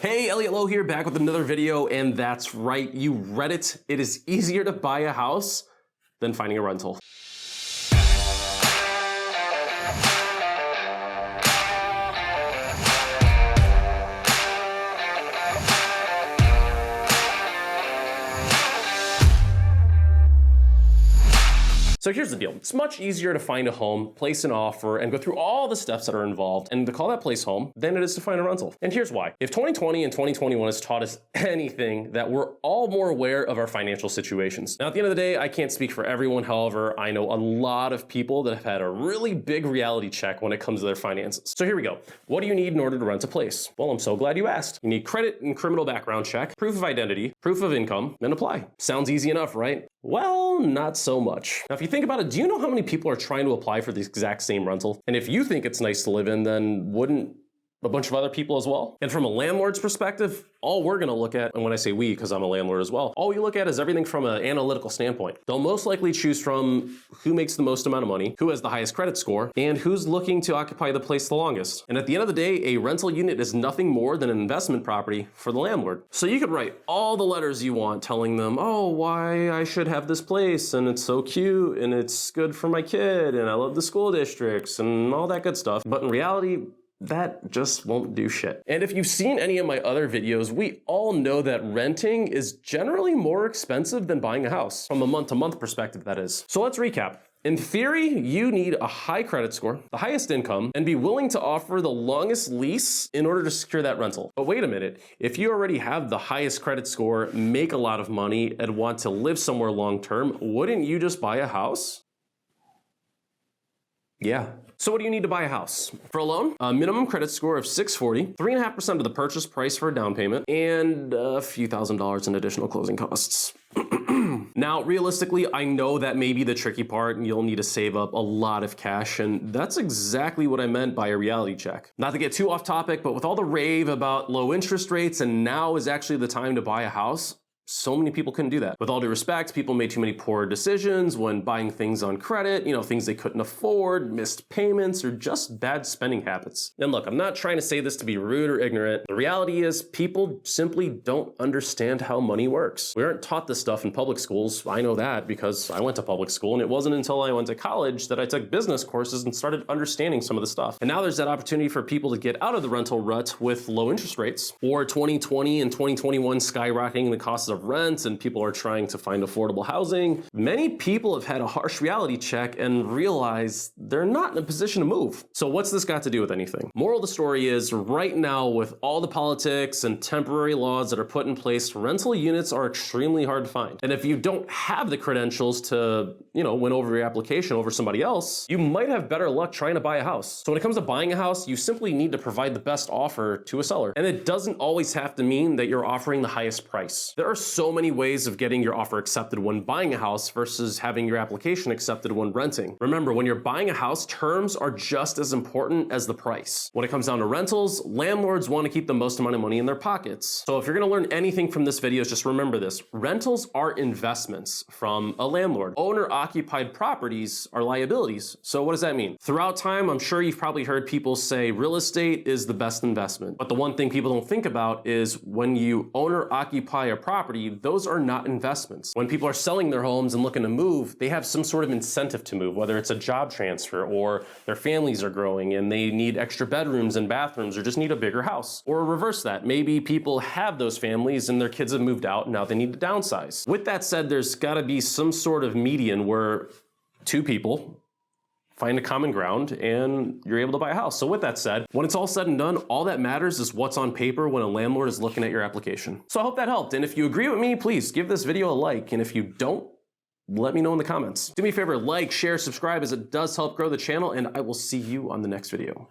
Hey, Elliot Lowe here, back with another video, and that's right, you read it. It is easier to buy a house than finding a rental. So here's the deal. It's much easier to find a home, place an offer, and go through all the steps that are involved and to call that place home than it is to find a rental. And here's why. If 2020 and 2021 has taught us anything, that we're all more aware of our financial situations. Now, at the end of the day, I can't speak for everyone. However, I know a lot of people that have had a really big reality check when it comes to their finances. So here we go. What do you need in order to rent a place? Well, I'm so glad you asked. You need credit and criminal background check, proof of identity, proof of income, and apply. Sounds easy enough, right? Well, not so much. Now, if you think about it, do you know how many people are trying to apply for the exact same rental? And if you think it's nice to live in, then wouldn't a bunch of other people as well? And from a landlord's perspective, all we're gonna look at, and when I say we, because I'm a landlord as well, all we look at is everything from an analytical standpoint. They'll most likely choose from who makes the most amount of money, who has the highest credit score, and who's looking to occupy the place the longest. And at the end of the day, a rental unit is nothing more than an investment property for the landlord. So you could write all the letters you want telling them, oh, why I should have this place, and it's so cute, and it's good for my kid, and I love the school districts, and all that good stuff. But in reality, that just won't do shit. And if you've seen any of my other videos, we all know that renting is generally more expensive than buying a house, from a month-to-month perspective, that is. So let's recap. In theory, you need a high credit score, the highest income, and be willing to offer the longest lease in order to secure that rental. But wait a minute, if you already have the highest credit score, make a lot of money, and want to live somewhere long-term, wouldn't you just buy a house? Yeah. So what do you need to buy a house? For a loan, a minimum credit score of 640, 3.5% of the purchase price for a down payment, and a few $1,000s in additional closing costs. Now, realistically, I know that may be the tricky part and you'll need to save up a lot of cash, and that's exactly what I meant by a reality check. Not to get too off topic, but with all the rave about low interest rates and now is actually the time to buy a house, so many people couldn't do that. With all due respect, people made too many poor decisions when buying things on credit, things they couldn't afford, missed payments, or just bad spending habits. And look, I'm not trying to say this to be rude or ignorant. The reality is people simply don't understand how money works. We aren't taught this stuff in public schools. I know that because I went to public school, and it wasn't until I went to college that I took business courses and started understanding some of the stuff. And now there's that opportunity for people to get out of the rental rut with low interest rates, or 2020 and 2021 skyrocketing the costs of rent, and people are trying to find affordable housing. Many people have had a harsh reality check and realize they're not in a position to move. So what's this got to do with anything? Moral of the story is, right now, with all the politics and temporary laws that are put in place, rental units are extremely hard to find. And if you don't have the credentials to, win over your application over somebody else, you might have better luck trying to buy a house. So when it comes to buying a house, you simply need to provide the best offer to a seller. And it doesn't always have to mean that you're offering the highest price. There are so many ways of getting your offer accepted when buying a house versus having your application accepted when renting. Remember, when you're buying a house, terms are just as important as the price. When it comes down to rentals, landlords want to keep the most amount of money in their pockets. So if you're going to learn anything from this video, just remember this. Rentals are investments from a landlord. Owner-occupied properties are liabilities. So what does that mean? Throughout time, I'm sure you've probably heard people say real estate is the best investment. But the one thing people don't think about is when you owner-occupy a property, those are not investments. When people are selling their homes and looking to move, they have some sort of incentive to move, whether it's a job transfer or their families are growing and they need extra bedrooms and bathrooms or just need a bigger house. Or reverse that, maybe people have those families and their kids have moved out and now they need to downsize. With that said, there's got to be some sort of median where two people find a common ground and you're able to buy a house. So with that said, when it's all said and done, all that matters is what's on paper when a landlord is looking at your application. So I hope that helped. And if you agree with me, please give this video a like. And if you don't, let me know in the comments. Do me a favor, like, share, subscribe, as it does help grow the channel, and I will see you on the next video.